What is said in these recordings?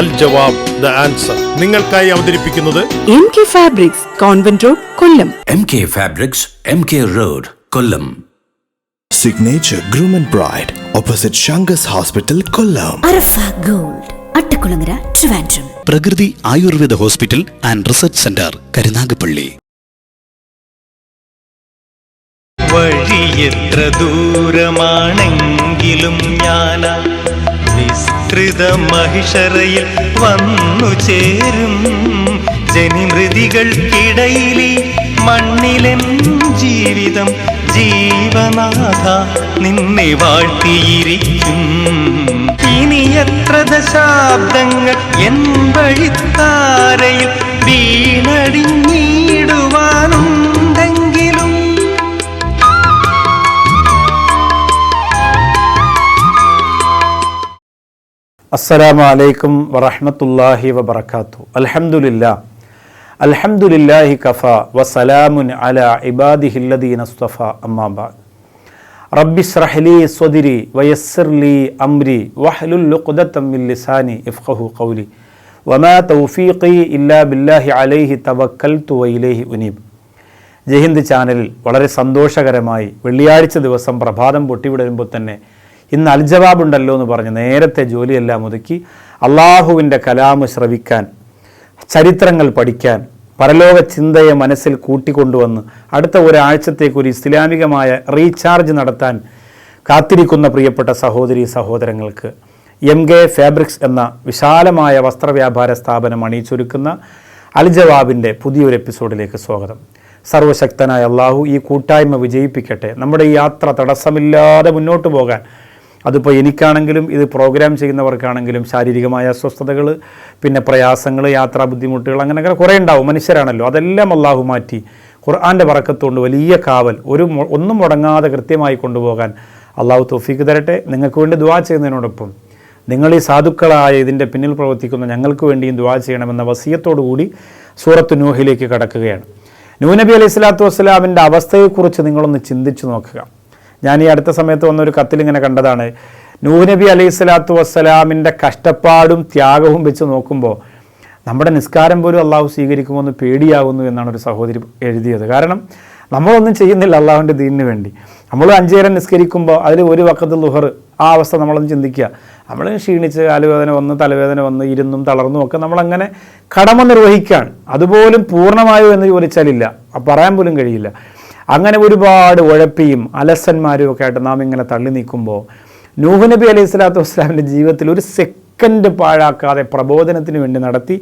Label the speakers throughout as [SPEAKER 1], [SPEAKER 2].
[SPEAKER 1] Al Jawab the answer നിങ്ങൾക്കായി അവതരിപ്പിക്കുന്നത്
[SPEAKER 2] MK fabrics, convent road, Kollam.
[SPEAKER 3] MK fabrics, MK road, Kollam.
[SPEAKER 4] Signature Groom and Bride, opposite Shangas Hospital, Kollam.
[SPEAKER 5] Arafa gold, Attakulangara, Trivandrum.
[SPEAKER 6] Prakriti Ayurveda hospital and research centre, Karunagappally.
[SPEAKER 7] വഴിയെത്ര ദൂരമാണെങ്കിലും ഞാൻ വിസ്തൃത മഹിഷറയിൽ വന്നു ചേരും. ജനിമൃതികൾക്കിടയിൽ മണ്ണിലെൻ ജീവിതം ജീവനാഥ നിന്നെ വാഴ്ത്തിയിരിക്കും. ഇനി എത്ര ദശാബ്ദങ്ങൾ എൻ വഴിത്താരയിൽ വീണടിഞ്ഞിടുവാനുണ്ടെങ്കിലും
[SPEAKER 8] അസ്സലാമു അലൈക്കും വറഹ്മത്തുള്ളാഹി വബറകാതുഹു. അൽഹംദുലില്ലാഹി കഫാ വസലാമുൻ അലാ ഇബാദിഹില്ലദീന ഇസ്തഫാ, അമ്മാ ബഅദ്. റബ്ബി ഇശ്റഹ് ലീ സ്വദ്രി വയസ്സിർ ലീ അംരി വഹ്ലുൽ ഉഖ്ദതം മിൻ ലിസാനി യഫ്ഖഹു ഖൗലി വമാ തൗഫീഖി ഇല്ലാ ബില്ലാഹി അലൈഹി തവക്കൽതു വഇലൈഹി ഉനീബ്. ജയ്ഹിന്ദ് ചാനലിൽ വളരെ സന്തോഷകരമായി വെള്ളിയാഴ്ച ദിവസം പ്രഭാതം പൊട്ടിവിടുമ്പോൾ തന്നെ ഇന്ന് അൽ ജവാബ് ഉണ്ടല്ലോ എന്ന് പറഞ്ഞ് നേരത്തെ ജോലിയെല്ലാം ഒതുക്കി അള്ളാഹുവിൻ്റെ കലാമ് ശ്രവിക്കാൻ, ചരിത്രങ്ങൾ പഠിക്കാൻ, പരലോക ചിന്തയെ മനസ്സിൽ കൂട്ടിക്കൊണ്ടുവന്ന് അടുത്ത ഒരാഴ്ചത്തേക്ക് ഒരു ഇസ്ലാമികമായ റീചാർജ് നടത്താൻ കാത്തിരിക്കുന്ന പ്രിയപ്പെട്ട സഹോദരീ സഹോദരങ്ങൾക്ക് MK ഫാബ്രിക്സ് എന്ന വിശാലമായ വസ്ത്രവ്യാപാര സ്ഥാപനം അണിയിച്ചൊരുക്കുന്ന അൽ ജവാബിൻ്റെ പുതിയൊരു എപ്പിസോഡിലേക്ക് സ്വാഗതം. സർവശക്തനായ അള്ളാഹു ഈ കൂട്ടായ്മ വിജയിപ്പിക്കട്ടെ. നമ്മുടെ ഈ യാത്ര തടസ്സമില്ലാതെ മുന്നോട്ട് പോകാൻ, അതിപ്പോൾ എനിക്കാണെങ്കിലും ഇത് പ്രോഗ്രാം ചെയ്യുന്നവർക്കാണെങ്കിലും ശാരീരികമായ അസ്വസ്ഥതകൾ, പിന്നെ പ്രയാസങ്ങൾ, യാത്രാ ബുദ്ധിമുട്ടുകൾ, അങ്ങനെ കുറേ ഉണ്ടാവും. മനുഷ്യരാണല്ലോ, അതെല്ലാം അള്ളാഹു മാറ്റി ഖുർആൻ്റെ ബറക്കത്തുകൊണ്ട് വലിയ കാവൽ ഒന്നും മുടങ്ങാതെ കൃത്യമായി കൊണ്ടുപോകാൻ അള്ളാഹു തൗഫീക്ക് തരട്ടെ. നിങ്ങൾക്ക് വേണ്ടി ദുആ ചെയ്യുന്നതിനോടൊപ്പം നിങ്ങൾ ഈ സാധുക്കളായ ഇതിൻ്റെ പിന്നിൽ പ്രവർത്തിക്കുന്ന ഞങ്ങൾക്ക് വേണ്ടിയും ദുആ ചെയ്യണമെന്ന വസിയത്തോടു കൂടി സൂറത്ത് നൂഹിലേക്ക് കടക്കുകയാണ്. നൂഹ് നബി അലൈഹി സ്വലാത്തു വസ്സലാമിൻ്റെ അവസ്ഥയെക്കുറിച്ച് നിങ്ങളൊന്ന് ചിന്തിച്ചു നോക്കുക. ഞാൻ ഈ അടുത്ത സമയത്ത് വന്നൊരു കത്തിലിങ്ങനെ കണ്ടതാണ്. നൂഹ് നബി അലൈഹി സ്വലാത്തു വസ്സലാമിൻ്റെ കഷ്ടപ്പാടും ത്യാഗവും വെച്ച് നോക്കുമ്പോൾ നമ്മുടെ നിസ്കാരം പോലും അള്ളാഹു സ്വീകരിക്കുമോ എന്ന് പേടിയാകുന്നു എന്നാണ് ഒരു സഹോദരി എഴുതിയത്. കാരണം നമ്മളൊന്നും ചെയ്യുന്നില്ല അള്ളാഹുവിൻ്റെ ദീനിന് വേണ്ടി. നമ്മൾ 5 നേരം നിസ്കരിക്കുമ്പോൾ അതിൽ ഒരു വഖത്ത് ളുഹർ, ആ അവസ്ഥ നമ്മളൊന്ന് ചിന്തിക്കുക. നമ്മൾ ക്ഷീണിച്ച് കാലുവേദന വന്ന് തലവേദന വന്ന് ഇരുന്നും തളർന്നും ഒക്കെ നമ്മളങ്ങനെ കടമ നിർവഹിക്കുകയാണ്. അതുപോലും പൂർണ്ണമായോ എന്ന് ചോദിച്ചാലില്ല, പറയാൻ പോലും കഴിയില്ല. അങ്ങനെ ഒരുപാട് ഉഴപ്പിയും അലസന്മാരും ഒക്കെ ആയിട്ട് നാം ഇങ്ങനെ തള്ളി നീക്കുമ്പോൾ നൂഹ് നബി അലൈഹി സ്വലാത്തു വസ്സലാമിൻ്റെ ജീവിതത്തിൽ ഒരു സെക്കൻഡ് പാഴാക്കാതെ പ്രബോധനത്തിന് വേണ്ടി നടത്തി.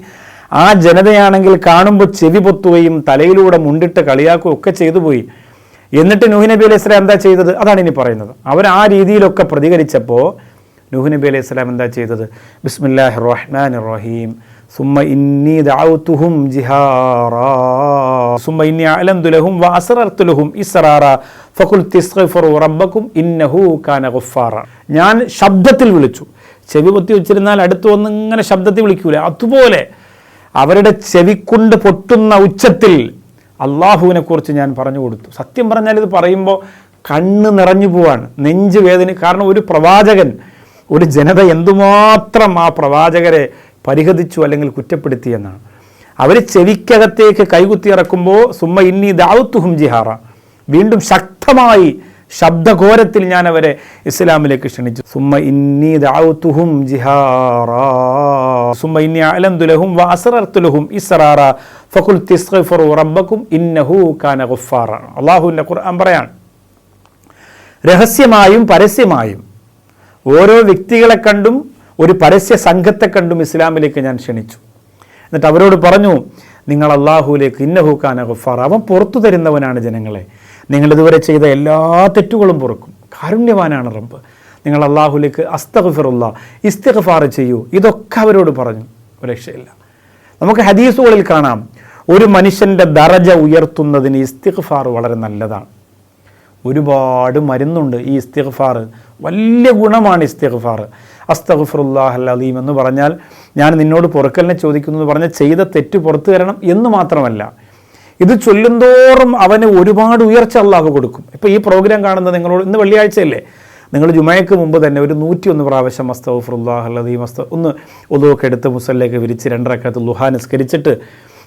[SPEAKER 8] ആ ജനതയാണെങ്കിൽ കാണുമ്പോൾ ചെവി പൊത്തുകയും തലയിലൂടെ മുണ്ടിട്ട് കളിയാക്കുകയും ഒക്കെ ചെയ്തു പോയി. എന്നിട്ട് നൂഹ് നബി അലൈഹി സ്വലാം എന്താ ചെയ്തത്? അതാണ് ഇനി പറയുന്നത്. അവർ ആ രീതിയിലൊക്കെ പ്രതികരിച്ചപ്പോൾ നൂഹ് നബി അലൈഹി സ്വലാം എന്താ ചെയ്തത്? ബിസ്മില്ലാഹിർ റഹ്മാനിർ റഹീം. സുമ്മ ഇന്നി ദഅവതുഹും ജിഹാറാ സുമ്മ ഇന്നി അലന്തു ലഹും വഅസ്റർതു ലഹും ഇസ്റാറാ ഫഖുൽതു ഇസ്തഗ്ഫിറു റബ്ബക്കും ഇന്നഹു കാന ഗഫാറ. ഞാൻ ശബ്ദത്തിൽ വിളിച്ചു. ചെവി പൊത്തി വെച്ചിരുന്നാൽ അടുത്ത് വന്ന് ഇങ്ങനെ ശബ്ദത്തിൽ വിളിക്കൂല, അതുപോലെ അവരുടെ ചെവിക്കൊണ്ട് പൊട്ടുന്ന ഉച്ചത്തിൽ അള്ളാഹുവിനെ കുറിച്ച് ഞാൻ പറഞ്ഞു കൊടുത്തു. സത്യം പറഞ്ഞാൽ ഇത് പറയുമ്പോൾ കണ്ണ് നിറഞ്ഞു പോവാണ്, നെഞ്ച് വേദന. കാരണം ഒരു പ്രവാചകൻ, ഒരു ജനത എന്തുമാത്രം ആ പ്രവാചകരെ പരിഹസിച്ചു അല്ലെങ്കിൽ കുറ്റപ്പെടുത്തി എന്നാണ്. അവർ ചെവിക്കകത്തേക്ക് കൈകുത്തി ഇറക്കുമ്പോൾ സുമ്മ ഇന്നി ദഅവതുഹും ജിഹാറ, വീണ്ടും ശക്തമായി ശബ്ദഘോരത്തിൽ ഞാൻ അവരെ ഇസ്ലാമിലേക്ക് ക്ഷണിച്ചു. സുമ്മ ഇന്നി ദഅവതുഹും ജിഹാറാ സുമ്മ ഇന്നി അലന്തു ലഹും വഅസ്റർതു ലഹും ഇസ്റാറാ ഫഖുൽതു ഇസ്തഗ്ഫിറു റബ്ബക്കും ഇന്നഹു കാന ഗഫാറ. അല്ലാഹുവിൻ്റെ ഖുർആൻ പറയാണ്, രഹസ്യമായും പരസ്യമായും ഓരോ വ്യക്തികളെ കണ്ടും ഒരു പരസ്യ സംഘത്തെ കണ്ടും ഇസ്ലാമിലേക്ക് ഞാൻ ക്ഷണിച്ചു. എന്നിട്ട് അവരോട് പറഞ്ഞു, നിങ്ങൾ അള്ളാഹുവിലേക്ക്, ഇന്നഹു കാന ഗഫാറ, അവൻ പുറത്തു തരുന്നവനാണ് ജനങ്ങളെ. നിങ്ങളിതുവരെ ചെയ്ത എല്ലാ തെറ്റുകളും പൊറുക്കും, കാരുണ്യവാനാണ് റബ്ബ്. നിങ്ങൾ അള്ളാഹുലേക്ക് അസ്തഗ്ഫിറുല്ലാഹ്, ഇസ്തിഗ്ഫാർ ചെയ്യൂ. ഇതൊക്കെ അവരോട് പറഞ്ഞു. ഒരു രക്ഷയില്ല. നമുക്ക് ഹദീസുകളിൽ കാണാം, ഒരു മനുഷ്യൻ്റെ ദറജ ഉയർത്തുന്നതിന് ഇസ്തിഗ്ഫാർ വളരെ നല്ലതാണ്. ഒരുപാട് മരുന്നുണ്ട് ഈ ഇസ്തിഗ്ഫാർ, വലിയ ഗുണമാണ് ഇസ്തിഗ്ഫാർ. അസ്തഗ്ഫിറുല്ലാഹൽ അലീം എന്ന് പറഞ്ഞാൽ ഞാൻ നിന്നോട് പൊറുക്കലിനെ ചോദിക്കുന്നു എന്ന് പറഞ്ഞാൽ ചെയ്ത തെറ്റ് പുറത്തു തരണം എന്ന് മാത്രമല്ല, ഇത് ചൊല്ലുന്തോറും അവന് ഒരുപാട് ഉയർച്ച അള്ളാഹു കൊടുക്കും. ഇപ്പോൾ ഈ പ്രോഗ്രാം കാണുന്നത് നിങ്ങളോട്, ഇന്ന് വെള്ളിയാഴ്ചയല്ലേ, നിങ്ങൾ ജുമയ്ക്ക് മുമ്പ് തന്നെ ഒരു 101 പ്രാവശ്യം അസ്തഗ്ഫിറുല്ലാഹ് അൽ-അദീം ഒന്ന് ഒതുവൊക്കെ എടുത്ത് മുസല്ലേക്ക് വിരിച്ച് 2 റക്അത്ത് ളുഹാ നിസ്കരിച്ചിട്ട്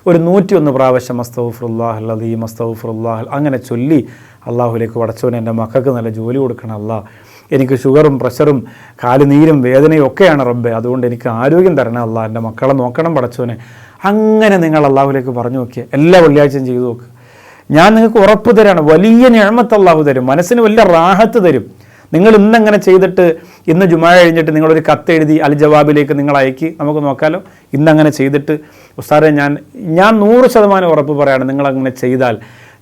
[SPEAKER 8] ഒരു 101 പ്രാവശ്യം അസ്തഗ്ഫിറുല്ലാഹ് അൽ-അദീം അസ്തഗ്ഫിറുല്ലാഹ് അങ്ങനെ ചൊല്ലി അള്ളാഹുലേക്ക് പടച്ചവനെ എൻ്റെ മക്കൾക്ക് നല്ല ജോലി കൊടുക്കണം അല്ലാഹ്, എനിക്ക് ഷുഗറും പ്രഷറും കാലുനീരും വേദനയും ഒക്കെയാണ് റബ്ബേ, അതുകൊണ്ട് എനിക്ക് ആരോഗ്യം തരണം അല്ലാഹ്, എൻ്റെ മക്കളെ നോക്കണം പടച്ചവനെ. അങ്ങനെ നിങ്ങൾ അള്ളാഹുലേക്ക് പറഞ്ഞു നോക്കിയാൽ എല്ലാ വെള്ളിയാഴ്ചയും ചെയ്തു നോക്ക്. ഞാൻ നിങ്ങൾക്ക് ഉറപ്പ് തരാണ്, വലിയ നിഅമത്ത് അള്ളാഹു തരും, മനസ്സിന് വലിയ റാഹത്ത് തരും. നിങ്ങൾ ഇന്നങ്ങനെ ചെയ്തിട്ട് ഇന്ന് ജുമാ കഴിഞ്ഞിട്ട് നിങ്ങളൊരു കത്ത് എഴുതി അൽ ജവാബിലേക്ക് നിങ്ങൾ അയക്കി, നമുക്ക് നോക്കാമല്ലോ. ഇന്നങ്ങനെ ചെയ്തിട്ട് ഉസ്താദെ ഞാൻ 100% ഉറപ്പ് പറയാണ്, നിങ്ങളങ്ങനെ ചെയ്താൽ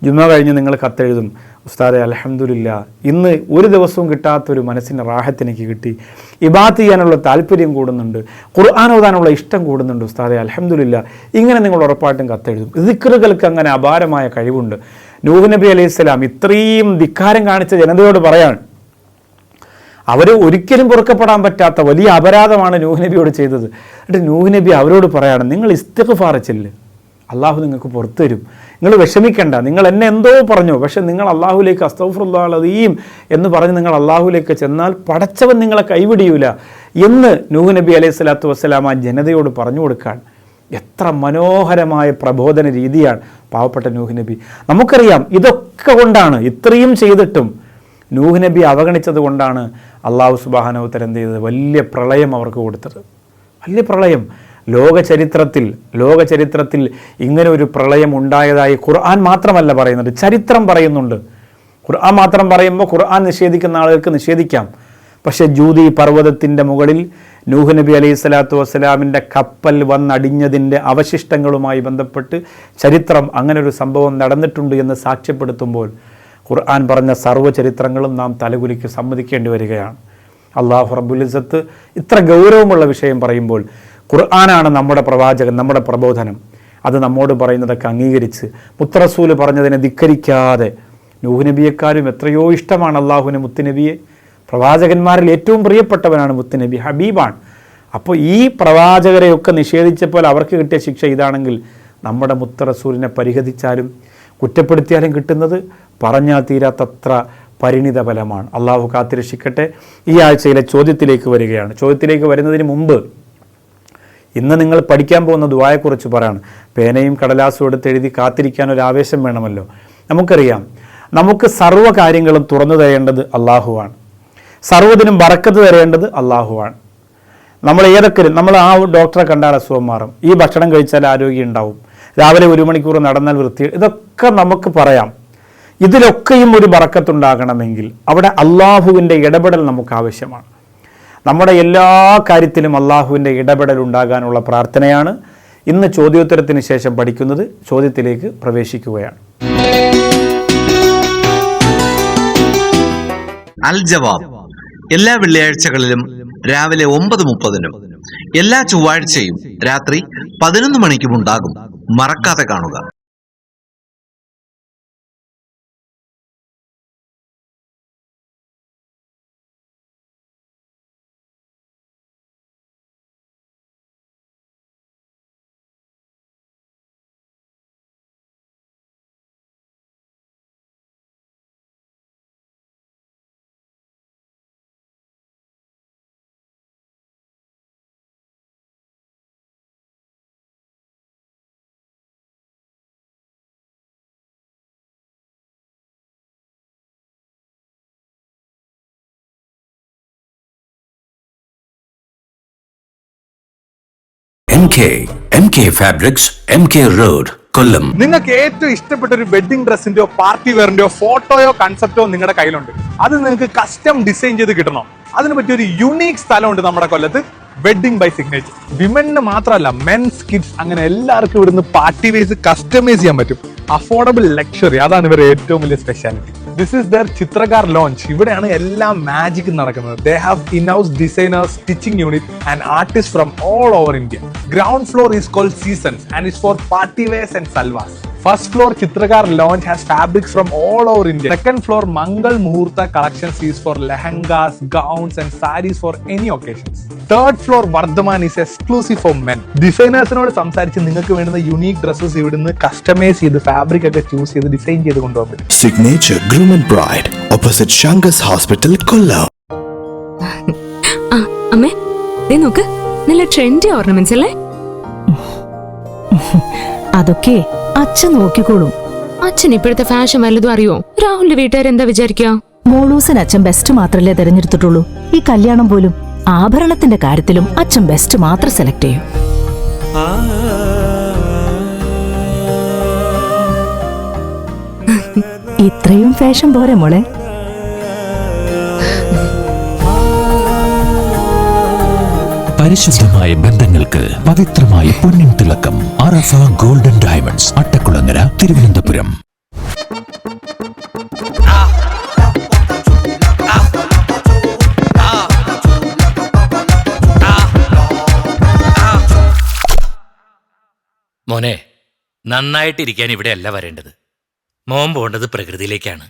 [SPEAKER 8] ജുമാ കഴിഞ്ഞ് നിങ്ങൾ കത്തെഴുതും, ഉസ്താദെ അൽഹംദുലില്ലാ ഇന്ന് ഒരു ദിവസവും കിട്ടാത്തൊരു മനസ്സിൻ്റെ റാഹത്ത് എനിക്ക് കിട്ടി, ഇബാദത്ത് ചെയ്യാനുള്ള താല്പര്യം കൂടുന്നുണ്ട്, ഖുർആൻ ഓതാനുള്ള ഇഷ്ടം കൂടുന്നുണ്ട് ഉസ്താദെ അൽഹംദുലില്ലാ. ഇങ്ങനെ നിങ്ങൾ ഉറപ്പായിട്ടും കത്തെഴുതും. ദിക്റുകൾക്ക് അങ്ങനെ അപാരമായ കഴിവുണ്ട്. നൂഹ് നബി അലൈഹിസ്സലാം ഇത്രയും ധിക്കാരം കാണിച്ച ജനതയോട് പറയാണ്, അവർ ഒരിക്കലും പൊറുക്കപ്പെടാൻ പറ്റാത്ത വലിയ അപരാധമാണ് നൂഹ് നബിയോട് ചെയ്തത്. എന്നിട്ട് നൂഹ് നബി അവരോട് പറയാണ്, നിങ്ങൾ ഇസ്തിഗ്ഫാർ ചെല്ല്, അള്ളാഹു നിങ്ങൾക്ക് പുറത്തു തരും, നിങ്ങൾ വിഷമിക്കേണ്ട, നിങ്ങൾ എന്നെ എന്തോ പറഞ്ഞു, പക്ഷെ നിങ്ങൾ അള്ളാഹുലേക്ക് അസ്തഗ്ഫിറുല്ലാഹ് അൽ-അദീം എന്ന് പറഞ്ഞ് നിങ്ങൾ അള്ളാഹുലേക്ക് ചെന്നാൽ പടച്ചവൻ നിങ്ങളെ കൈവിടിയൂല എന്ന് നൂഹ് നബി അലൈഹി സ്വലാത്തു വസ്സലാം ആ ജനതയോട് പറഞ്ഞു കൊടുക്കാൻ. എത്ര മനോഹരമായ പ്രബോധന രീതിയാണ് പാവപ്പെട്ട നൂഹ് നബി. നമുക്കറിയാം ഇതൊക്കെ കൊണ്ടാണ്, ഇത്രയും ചെയ്തിട്ടും നൂഹ് നബി അവഗണിച്ചത് കൊണ്ടാണ് അള്ളാഹു സുബ്ഹാനഹു വ തആല എന്ത് ചെയ്തത്, വലിയ പ്രളയം അവർക്ക് കൊടുത്തത്. വലിയ പ്രളയം. ലോക ചരിത്രത്തിൽ ഇങ്ങനെ ഒരു പ്രളയം ഉണ്ടായതായി ഖുർആൻ മാത്രമല്ല പറയുന്നത്, ചരിത്രം പറയുന്നുണ്ട്. ഖുർആൻ മാത്രം പറയുമ്പോൾ ഖുർആൻ നിഷേധിക്കുന്ന ആളുകൾക്ക് നിഷേധിക്കാം. പക്ഷേ ജൂദി പർവ്വതത്തിൻ്റെ മുകളിൽ നൂഹ് നബി അലൈഹി സ്വലാത്തു വസ്സലാമിൻ്റെ കപ്പൽ വന്നടിഞ്ഞതിൻ്റെ അവശിഷ്ടങ്ങളുമായി ബന്ധപ്പെട്ട് ചരിത്രം അങ്ങനെ ഒരു സംഭവം നടന്നിട്ടുണ്ട് എന്ന് സാക്ഷ്യപ്പെടുത്തുമ്പോൾ ഖുർആൻ പറഞ്ഞ സർവ്വ ചരിത്രങ്ങളും നാം തലകുലിക്ക് സമ്മതിക്കേണ്ടി വരികയാണ്. അല്ലാഹു റബ്ബുൽ ഇസ്സത്ത് ഇത്ര ഗൗരവമുള്ള വിഷയം പറയുമ്പോൾ ഖുർആനാണ് നമ്മുടെ പ്രവാചകൻ, നമ്മുടെ പ്രബോധനം. അത് നമ്മോട് പറയുന്നതൊക്കെ അംഗീകരിച്ച് മുത്തറസൂല് പറഞ്ഞതിനെ ധിക്കരിക്കാതെ, നൂഹ് നബിയെക്കാളും എത്രയോ ഇഷ്ടമാണ് അള്ളാഹുവിന് മുത്തുനബിയെ. പ്രവാചകന്മാരിൽ ഏറ്റവും പ്രിയപ്പെട്ടവനാണ് മുത്തുനബി, ഹബീബാണ്. അപ്പോൾ ഈ പ്രവാചകരെയൊക്കെ നിഷേധിച്ചപ്പോൾ അവർക്ക് കിട്ടിയ ശിക്ഷ ഇതാണെങ്കിൽ നമ്മുടെ മുത്തറസൂലിനെ പരിഹസിച്ചാലും കുറ്റപ്പെടുത്തിയാലും കിട്ടുന്നത് പറഞ്ഞാൽ തീരാത്തത്ര പരിണിത ഫലമാണ്. അള്ളാഹു കാത്തിരക്ഷിക്കട്ടെ. ഈ ആഴ്ചയിലെ ചോദ്യത്തിലേക്ക് വരികയാണ്. ചോദ്യത്തിലേക്ക് വരുന്നതിന് മുമ്പ് ഇന്ന് നിങ്ങൾ പഠിക്കാൻ പോകുന്ന ദുആയെക്കുറിച്ച് പറയാണ്. പേനയും കടലാസും എടുത്ത് എഴുതി കാത്തിരിക്കാൻ ഒരു ആവേശം വേണമല്ലോ. നമുക്കറിയാം, നമുക്ക് സർവ്വ കാര്യങ്ങളും തുറന്നു തരേണ്ടത് അള്ളാഹുവാണ്, സർവ്വതിനും ബറക്കത്ത് തരേണ്ടത് അള്ളാഹുവാണ്. നമ്മൾ ആ ഡോക്ടറെ കണ്ടാൽ അസുഖം മാറും, ഈ ഭക്ഷണം കഴിച്ചാൽ ആരോഗ്യം ഉണ്ടാവും, രാവിലെ 1 മണിക്കൂർ നടന്നാൽ വൃത്തി, ഇതൊക്കെ നമുക്ക് പറയാം. ഇതിലൊക്കെയും ഒരു ബറക്കത്തുണ്ടാകണമെങ്കിൽ അവിടെ അള്ളാഹുവിൻ്റെ ഇടപെടൽ നമുക്ക് ആവശ്യമാണ്. നമ്മുടെ എല്ലാ കാര്യത്തിലും അള്ളാഹുവിൻ്റെ ഇടപെടൽ ഉണ്ടാകാനുള്ള പ്രാർത്ഥനയാണ് ഇന്ന് ചോദ്യോത്തരത്തിന് ശേഷം പഠിക്കുന്നത്. ചോദ്യത്തിലേക്ക് പ്രവേശിക്കുകയാണ്.
[SPEAKER 9] അൽ ജവാബ് എല്ലാ വെള്ളിയാഴ്ചകളിലും രാവിലെ 9:30-നും എല്ലാ ചൊവ്വാഴ്ചയും രാത്രി 11 മണിക്കും ഉണ്ടാകും. മറക്കാതെ കാണുക.
[SPEAKER 3] MK Fabrics, MK Road, കൊല്ലം.
[SPEAKER 10] നിങ്ങൾക്ക് ഏറ്റവും ഇഷ്ടപ്പെട്ട ഒരു വെഡിങ് ഡ്രസ്സിന്റെയോ പാർട്ടി വെയറിന്റെയോ ഫോട്ടോയോ കൺസെപ്റ്റോ നിങ്ങളുടെ കയ്യിലുണ്ട്, അത് നിങ്ങൾക്ക് കസ്റ്റം ഡിസൈൻ ചെയ്ത് കിട്ടണം. അതിന് പറ്റിയ ഒരു യുണീക് സ്ഥലമുണ്ട് നമ്മുടെ കൊല്ലത്ത്, വെഡിങ് ബൈ സിഗ്നേച്ചർ. വിമന് മാത്രമല്ല, മെൻസ്, കിഡ്സ്, അങ്ങനെ എല്ലാവർക്കും ഇവിടുന്ന് പാർട്ടി വേസ് കസ്റ്റമൈസ് ചെയ്യാൻ പറ്റും. അഫോർഡബിൾ ലക്ഷറി, അതാണ് ഇവരുടെ ഏറ്റവും വലിയ speciality. This is the Chitrakar lounge. ഇവിടെയാണ് എല്ലാം മാജിക് നടക്കുന്നത്. They have in house designers, stitching unit and artist from all over India. Ground floor is called Seasons and is for party wears and salwars. First floor Chitrakar Lounge has fabrics from all over India. Second floor Mangal Muhurta collections is for lehengas, gowns and sarees for any occasions. Third floor Vardhaman is exclusive for men. ഡിസൈനേഴ്സിനോട് സംസാരിച്ച് നിങ്ങൾക്ക് വേണ്ടുന്ന unique dresses ഇവിടുന്ന് customise ചെയ്ത് fabric ഒക്കെ choose ചെയ്ത് design ചെയ്ത് കൊണ്ടുപോകാൻ പറ്റും.
[SPEAKER 4] Signature Groom and Bride, opposite Shangas Hospital, Kollam.
[SPEAKER 11] അമ്മേ ദേ നോക്ക്, നല്ല ട്രെൻഡി ഓർണമെന്റ്സ് അല്ലേ?
[SPEAKER 5] അതൊക്കെ അച്ഛൻ നോക്കിക്കോളും.
[SPEAKER 11] അച്ഛൻ ഇപ്പോഴത്തെ ഫാഷൻ വല്ലതും അറിയോ? രാഹുലിന്റെ വീട്ടുകാരെന്താ വിചാരിക്കുക?
[SPEAKER 5] മോളൂസൻ അച്ഛൻ ബെസ്റ്റ് മാത്രല്ലേ തെരഞ്ഞെടുത്തിട്ടുള്ളൂ. ഈ കല്യാണം പോലും ആഭരണത്തിന്റെ കാര്യത്തിലും അച്ഛൻ ബെസ്റ്റ് മാത്രം സെലക്ട് ചെയ്യും. ഇത്രയും ഫാഷൻ പോരെ മോളെ?
[SPEAKER 3] പരിശുദ്ധമായ ബന്ധങ്ങൾക്ക് പവിത്രമായ പൊന്നിൻ തിളക്കം. അറഫ ഗോൾഡൻ ഡയമണ്ട്സ്, അട്ടക്കുളങ്ങര, തിരുവനന്തപുരം.
[SPEAKER 12] മോനെ, നന്നായിട്ടിരിക്കാൻ ഇവിടെയല്ല വരേണ്ടത്. മോൻ പോണ്ടത് പ്രകൃതിയിലേക്കാണ്.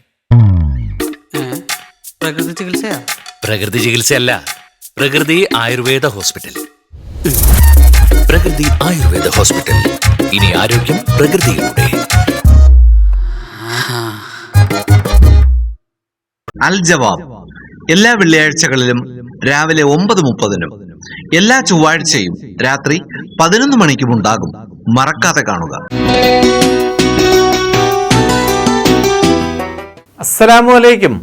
[SPEAKER 7] പ്രകൃതി ചികിത്സയാ?
[SPEAKER 12] പ്രകൃതി ചികിത്സയല്ല, പ്രകൃതി ആയുർവേദ ഹോസ്പിറ്റൽ. പ്രകൃതി ആയുർവേദ ഹോസ്പിറ്റൽ. ഇനി ആരോഗ്യം പ്രകൃതിയിലൂടെ.
[SPEAKER 9] അൽ ജവാബ് എല്ലാ വെള്ളിയാഴ്ചകളിലും രാവിലെ 9:30-നും എല്ലാ ചൊവ്വാഴ്ചയും രാത്രി 11 മണിക്കും ഉണ്ടാകും. മറക്കാതെ കാണുക.
[SPEAKER 8] അസ്സലാമു അലൈക്കും.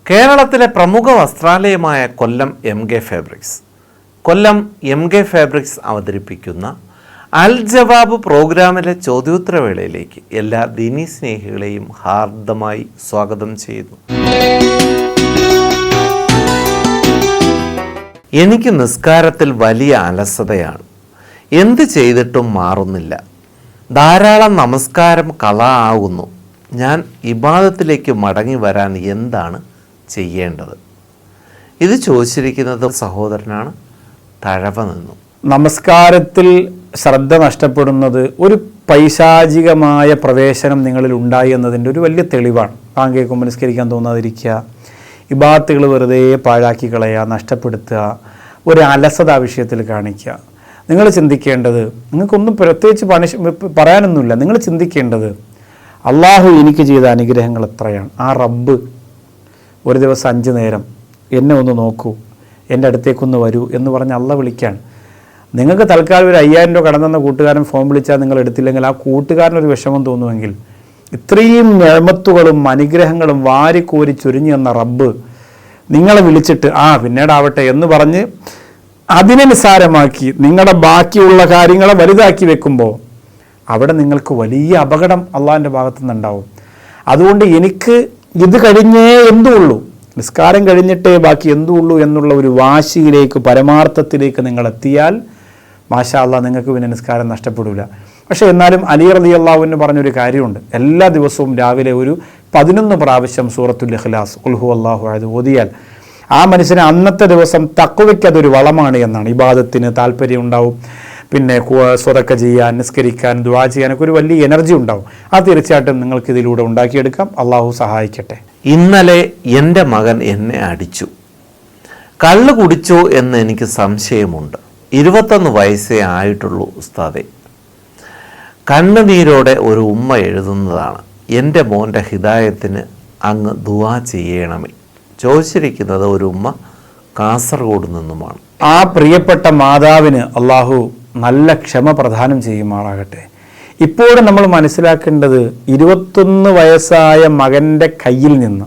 [SPEAKER 8] കേരളത്തിലെ പ്രമുഖ വസ്ത്രാലയമായ കൊല്ലം MK ഫാബ്രിക്സ്. കൊല്ലം MK ഫാബ്രിക്സ് അവതരിപ്പിക്കുന്ന അൽ ജവാബ് പ്രോഗ്രാമിലെ ചോദ്യോത്തരവേളയിലേക്ക് എല്ലാ ദീനീ സ്നേഹികളെയും ഹാർദമായി സ്വാഗതം ചെയ്യുന്നു. എനിക്ക് നിസ്കാരത്തിൽ വലിയ അലസതയാണ്. എന്ത് ചെയ്തിട്ടും മാറുന്നില്ല. ധാരാളം നമസ്കാരം കള ആകുന്നു. ഞാൻ ഇബാദത്തിലേക്ക് മടങ്ങി വരാൻ എന്താണ് ചെയ്യേണ്ടത്? ഇത് ചോദിച്ചിരിക്കുന്നത് സഹോദരനാണ് തഴവ നിന്നും. നമസ്കാരത്തിൽ ശ്രദ്ധ നഷ്ടപ്പെടുന്നത് ഒരു പൈശാചികമായ പ്രവേശനം നിങ്ങളിൽ ഉണ്ടായി എന്നതിൻ്റെ ഒരു വലിയ തെളിവാണ്. ബാങ്ക് കേൾക്കുമ്പോൾ നിസ്കരിക്കാൻ തോന്നാതിരിക്കുക, ഇബാദത്തുകൾ വെറുതെ പാഴാക്കി കളയുക, നഷ്ടപ്പെടുത്തുക, ഒരു അലസത വിഷയത്തിൽ കാണിക്കുക. നിങ്ങൾ ചിന്തിക്കേണ്ടത്, നിങ്ങൾക്കൊന്നും പ്രത്യേകിച്ച് പറയാനൊന്നുമില്ല. നിങ്ങൾ ചിന്തിക്കേണ്ടത് അള്ളാഹു എനിക്ക് ചെയ്ത അനുഗ്രഹങ്ങൾ എത്രയാണ്. ആ റബ്ബ് ഒരു ദിവസം 5 നേരം എന്നെ ഒന്ന് നോക്കൂ, എൻ്റെ അടുത്തേക്കൊന്ന് വരൂ എന്ന് പറഞ്ഞ് അള്ളാഹ് വിളിക്കാൻ. നിങ്ങൾക്ക് തൽക്കാലം ഒരു 5000 രൂപ കടന്നു തന്ന കൂട്ടുകാരൻ ഫോൺ വിളിച്ചാൽ നിങ്ങൾ എടുത്തില്ലെങ്കിൽ ആ കൂട്ടുകാരനൊരു വിഷമം തോന്നുമെങ്കിൽ ഇത്രയും നിഅമത്തുകളും അനുഗ്രഹങ്ങളും വാരിക്കോരി ചൊരിഞ്ഞു തന്ന റബ്ബ് നിങ്ങളെ വിളിച്ചിട്ട് പിന്നീടാവട്ടെ എന്ന് പറഞ്ഞ് അതിനെ നിസ്സാരമാക്കി നിങ്ങളുടെ ബാക്കിയുള്ള കാര്യങ്ങളെ വലുതാക്കി വെക്കുമ്പോൾ അവിടെ നിങ്ങൾക്ക് വലിയ അപകടം അള്ളാഹിൻ്റെ ഭാഗത്തു നിന്നുണ്ടാവും. അതുകൊണ്ട് എനിക്ക് ഇത് കഴിഞ്ഞേ എന്തുള്ളൂ, നിസ്കാരം കഴിഞ്ഞിട്ടേ ബാക്കി എന്തുള്ളൂ എന്നുള്ള ഒരു വാശിയിലേക്ക്, പരമാർത്ഥത്തിലേക്ക് നിങ്ങൾ എത്തിയാൽ മാഷാ അള്ളാഹ് നിങ്ങൾക്ക് പിന്നെ നിസ്കാരം നഷ്ടപ്പെടില്ല. പക്ഷേ എന്നാലും അലി റളിയല്ലാഹു അൻഹു പറഞ്ഞൊരു കാര്യമുണ്ട്. എല്ലാ ദിവസവും രാവിലെ ഒരു 11 പ്രാവശ്യം സൂറത്തുൽ ഇഖ്ലാസ് ഖുൽ ഹുവല്ലാഹു അഹദ് ഓതിയാൽ ആ മനുഷ്യന് അന്നത്തെ ദിവസം തഖ്വയ്ക്ക് അതൊരു വളമാണ് എന്നാണ്. ഇബാദത്തിന് താല്പര്യം ഉണ്ടാവും, പിന്നെ സ്വതക്ക ചെയ്യാൻ, നിസ്കരിക്കാൻ, ദുആ ചെയ്യാനൊക്കെ ഒരു വലിയ എനർജി ഉണ്ടാവും. അത് തീർച്ചയായിട്ടും നിങ്ങൾക്ക് ഇതിലൂടെ ഉണ്ടാക്കിയെടുക്കാം. അള്ളാഹു സഹായിക്കട്ടെ. ഇന്നലെ എൻ്റെ മകൻ എന്നെ അടിച്ചു. കള്ള് കുടിച്ചോ എന്ന് എനിക്ക് സംശയമുണ്ട്. 21 വയസ്സേ ആയിട്ടുള്ളൂ ഉസ്താദെ. കണ്ണുനീരോടെ ഒരു ഉമ്മ എഴുതുന്നതാണ്, എൻ്റെ മോൻ്റെ ഹിദായത്തിന് അങ്ങ് ദുആ ചെയ്യണമേ. ചോദിച്ചിരിക്കുന്നത് ഒരു ഉമ്മ കാസർഗോഡ് നിന്നുമാണ്. ആ പ്രിയപ്പെട്ട മാതാവിന് അള്ളാഹു നല്ല ക്ഷമ പ്രദാനം ചെയ്യുമാറാകട്ടെ. ഇപ്പോഴും നമ്മൾ മനസ്സിലാക്കേണ്ടത് 21 വയസ്സായ മകൻ്റെ കയ്യിൽ നിന്ന്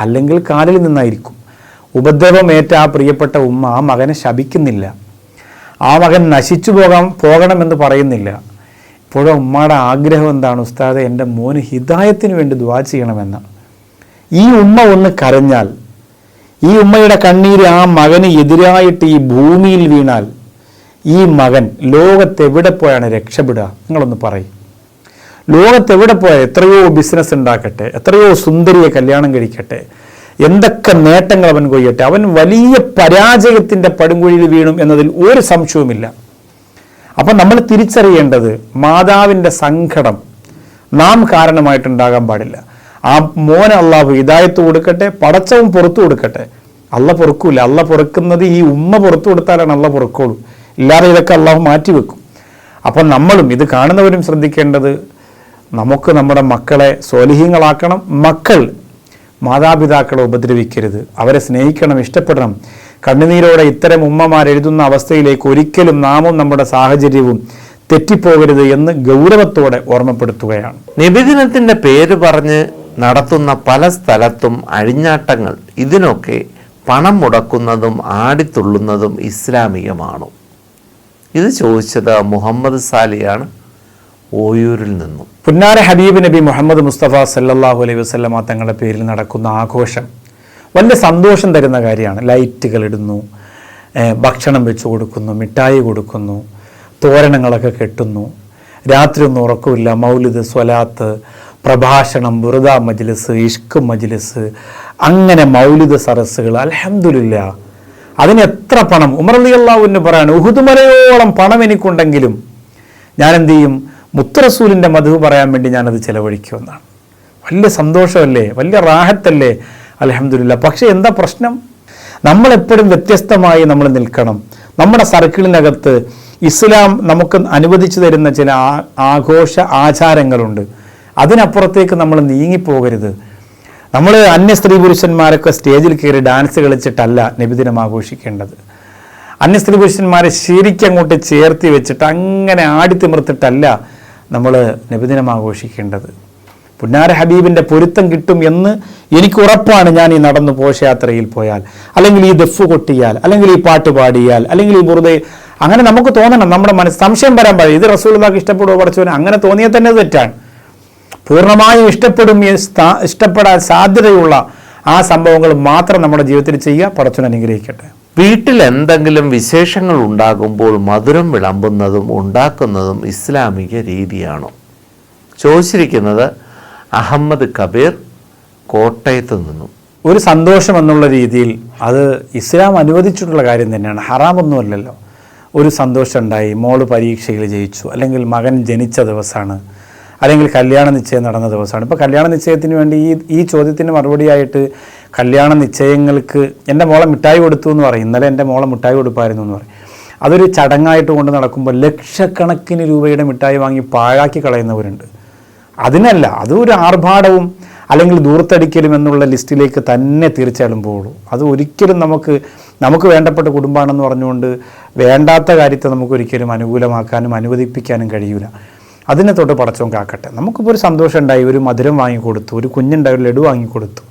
[SPEAKER 8] അല്ലെങ്കിൽ കാലിൽ നിന്നായിരിക്കും ഉപദ്രവമേറ്റ ആ പ്രിയപ്പെട്ട ഉമ്മ ആ മകനെ ശപിക്കുന്നില്ല, ആ മകൻ നശിച്ചു പോകണമെന്ന് പറയുന്നില്ല. ഇപ്പോഴും ഉമ്മയുടെ ആഗ്രഹം എന്താണ്? ഉസ്താദെ, എൻ്റെ മോന് ഹിദായത്തിന് വേണ്ടി ദുആ ചെയ്യണമെന്നാണ്. ഈ ഉമ്മ ഒന്ന് കരഞ്ഞാൽ, ഈ ഉമ്മയുടെ കണ്ണീര് ആ മകന് എതിരായിട്ട് ഈ ഭൂമിയിൽ വീണാൽ ഈ മകൻ ലോകത്തെവിടെ പോയാണ് രക്ഷപ്പെടുക? നിങ്ങളൊന്ന് പറയും. ലോകത്തെവിടെ പോയാൽ എത്രയോ ബിസിനസ് ഉണ്ടാക്കട്ടെ, എത്രയോ സുന്ദരിയെ കല്യാണം കഴിക്കട്ടെ, എന്തൊക്കെ നേട്ടങ്ങൾ അവൻ കൊയ്യട്ടെ, അവൻ വലിയ പരാജയത്തിൻ്റെ പടുകുഴിയിൽ വീണും എന്നതിൽ ഒരു സംശയവുമില്ല. അപ്പം നമ്മൾ തിരിച്ചറിയേണ്ടത് മാതാവിൻ്റെ സങ്കടം നാം കാരണമായിട്ടുണ്ടാകാൻ പാടില്ല. ആ മോനെ അള്ളാഹു ഹിദായത്ത് കൊടുക്കട്ടെ, പടച്ചവും പുറത്തു കൊടുക്കട്ടെ. അള്ള പൊറുക്കൂല. അള്ള പൊറുക്കുന്നത് ഈ ഉമ്മ പുറത്തു കൊടുത്താലാണ് അള്ള പൊറുക്കുള്ളൂ. ഇല്ലാതെ ഇതൊക്കെ അള്ളാഹു മാറ്റിവെക്കും. അപ്പം നമ്മളും ഇത് കാണുന്നവരും ശ്രദ്ധിക്കേണ്ടത്, നമുക്ക് നമ്മുടെ മക്കളെ സ്വാലിഹീങ്ങളാക്കണം. മക്കൾ മാതാപിതാക്കളെ ഉപദ്രവിക്കരുത്, അവരെ സ്നേഹിക്കണം, ഇഷ്ടപ്പെടണം. കണ്ണുനീരോടെ ഇത്തരം ഉമ്മമാരെഴുതുന്ന അവസ്ഥയിലേക്ക് ഒരിക്കലും നാമും നമ്മുടെ സാഹചര്യവും തെറ്റിപ്പോകരുത് എന്ന് ഗൗരവത്തോടെ ഓർമ്മപ്പെടുത്തുകയാണ്.
[SPEAKER 13] നബിദിനത്തിൻ്റെ പേര് പറഞ്ഞ് നടത്തുന്ന പല സ്ഥലത്തും അഴിഞ്ഞാട്ടങ്ങൾ, ഇതിനൊക്കെ പണം മുടക്കുന്നതും ആടിത്തുള്ളുന്നതും ഇസ്ലാമികമാണോ? ഇത് ചോദിച്ചത് മുഹമ്മദ് സാലിയാണ് ഓയൂരിൽ നിന്നും.
[SPEAKER 8] പുന്നാര ഹബീബ് നബി മുഹമ്മദ് മുസ്തഫ സല്ലല്ലാഹു അലൈഹി വസല്ലമ തങ്ങളുടെ പേരിൽ നടക്കുന്ന ആഘോഷം വലിയ സന്തോഷം തരുന്ന കാര്യമാണ്. ലൈറ്റുകൾ ഇടുന്നു, ഭക്ഷണം വെച്ച് കൊടുക്കുന്നു, മിഠായി കൊടുക്കുന്നു, തോരണങ്ങളൊക്കെ കെട്ടുന്നു, രാത്രി ഒന്നും ഉറക്കമില്ല, മൗലിദ്, സ്വലാത്ത്, പ്രഭാഷണം, ബുറുദ മജ്ലിസ്, ഇഷ്ക് മജ്ലിസ്, അങ്ങനെ മൗലിദ് സരസ്സുകൾ. അൽഹംദുലില്ലാ, അതിന് എത്ര പണം! ഉമർ റളിയല്ലാഹു അൻഹു പറയാണ്, ഉഹുദ് മലയോളം പണം എനിക്കുണ്ടെങ്കിലും ഞാൻ എന്ത് ചെയ്യും? മുത്തറസൂലിൻ്റെ മദ്ഹ് പറയാൻ വേണ്ടി ഞാനത് ചെലവഴിക്കുമെന്നാണ്. വലിയ സന്തോഷമല്ലേ, വലിയ റാഹത്തല്ലേ? അൽഹംദുലില്ലാ. പക്ഷേ എന്താ പ്രശ്നം? നമ്മളെപ്പോഴും വ്യത്യസ്തമായി നമ്മൾ നിൽക്കണം. നമ്മുടെ സർക്കിളിനകത്ത് ഇസ്ലാം നമുക്ക് അനുവദിച്ചു തരുന്ന ചില ആഘോഷ ആചാരങ്ങളുണ്ട്. അതിനപ്പുറത്തേക്ക് നമ്മൾ നീങ്ങിപ്പോകരുത്. നമ്മൾ അന്യ സ്ത്രീ പുരുഷന്മാരൊക്കെ സ്റ്റേജിൽ കയറി ഡാൻസ് കളിച്ചിട്ടല്ല നബിദിനം ആഘോഷിക്കേണ്ടത്. അന്യ സ്ത്രീ പുരുഷന്മാരെ ശരിക്കും അങ്ങോട്ട് ചേർത്തി വെച്ചിട്ട് അങ്ങനെ ആടിത്തിമിർത്തിട്ടല്ല നമ്മൾ നബിദിനം ആഘോഷിക്കേണ്ടത്. പുന്നാര ഹബീബിൻ്റെ പൊരുത്തം കിട്ടും എന്ന് എനിക്ക് ഉറപ്പാണ്. ഞാൻ ഈ നടന്നു ഘോഷയാത്രയിൽ പോയാൽ, അല്ലെങ്കിൽ ഈ ദഫ് കൊട്ടിയാൽ, അല്ലെങ്കിൽ ഈ പാട്ട് പാടിയാൽ, അല്ലെങ്കിൽ ഈ ബുറുദ, അങ്ങനെ നമുക്ക് തോന്നണം. നമ്മുടെ മനസ്സ് സംശയം വരാൻ പാടില്ല, ഇത് റസൂലുള്ളാഹിക്ക് ഇഷ്ടപ്പെടുമോ പഠിച്ചവന്? അങ്ങനെ തോന്നിയാൽ തന്നെ തെറ്റാണ്. പൂർണ്ണമായും ഇഷ്ടപ്പെടാൻ സാധ്യതയുള്ള ആ സംഭവങ്ങൾ മാത്രം നമ്മുടെ ജീവിതത്തിൽ ചെയ്യുക. പടച്ചവൻ അനുഗ്രഹിക്കട്ടെ.
[SPEAKER 13] വീട്ടിൽ എന്തെങ്കിലും വിശേഷങ്ങൾ ഉണ്ടാകുമ്പോൾ മധുരം വിളമ്പുന്നതും ഉണ്ടാക്കുന്നതും ഇസ്ലാമിക രീതിയാണോ? ചോദിച്ചിരിക്കുന്നത് അഹമ്മദ് കബീർ, കോട്ടയത്ത് നിന്നും.
[SPEAKER 8] ഒരു സന്തോഷം എന്നുള്ള രീതിയിൽ അത് ഇസ്ലാം അനുവദിച്ചിട്ടുള്ള കാര്യം തന്നെയാണ്, ഹറാമൊന്നുമല്ലല്ലോ. ഒരു സന്തോഷം ഉണ്ടായി, മോള് പരീക്ഷയിൽ ജയിച്ചു, അല്ലെങ്കിൽ മകൻ ജനിച്ച ദിവസമാണ്, അല്ലെങ്കിൽ കല്യാണ നിശ്ചയം നടന്ന ദിവസമാണ്. ഇപ്പോൾ കല്യാണ നിശ്ചയത്തിന് വേണ്ടി ഈ ചോദ്യത്തിന് മറുപടിയായിട്ട് കല്യാണ നിശ്ചയങ്ങൾക്ക് എൻ്റെ മോളെ മിഠായി കൊടുത്തു എന്ന് പറയും. ഇന്നലെ എൻ്റെ മോളെ മിഠായി കൊടുപ്പായിരുന്നു എന്ന് പറയും. അതൊരു ചടങ്ങായിട്ട് കൊണ്ട് നടക്കുമ്പോൾ ലക്ഷക്കണക്കിന് രൂപയുടെ മിഠായി വാങ്ങി പാഴാക്കി കളയുന്നവരുണ്ട്. അതിനല്ല, അതൊരു ആർഭാടവും അല്ലെങ്കിൽ ദൂർത്തടിക്കലും എന്നുള്ള ലിസ്റ്റിലേക്ക് തന്നെ തീർച്ചയായും പോകുള്ളൂ. അത് ഒരിക്കലും നമുക്ക് വേണ്ടപ്പെട്ട കുടുംബമാണെന്ന് പറഞ്ഞുകൊണ്ട് വേണ്ടാത്ത കാര്യത്തെ നമുക്കൊരിക്കലും അനുകൂലമാക്കാനും അനുവദിപ്പിക്കാനും കഴിയില്ല. അതിനെ തൊട്ട് പടച്ചോൻ കാക്കട്ടെ. നമുക്കിപ്പോൾ ഒരു സന്തോഷം ഉണ്ടായി, ഒരു മധുരം വാങ്ങിക്കൊടുത്തു, ഒരു കുഞ്ഞുണ്ടായി, ഒരു ലഡു വാങ്ങിക്കൊടുത്തു,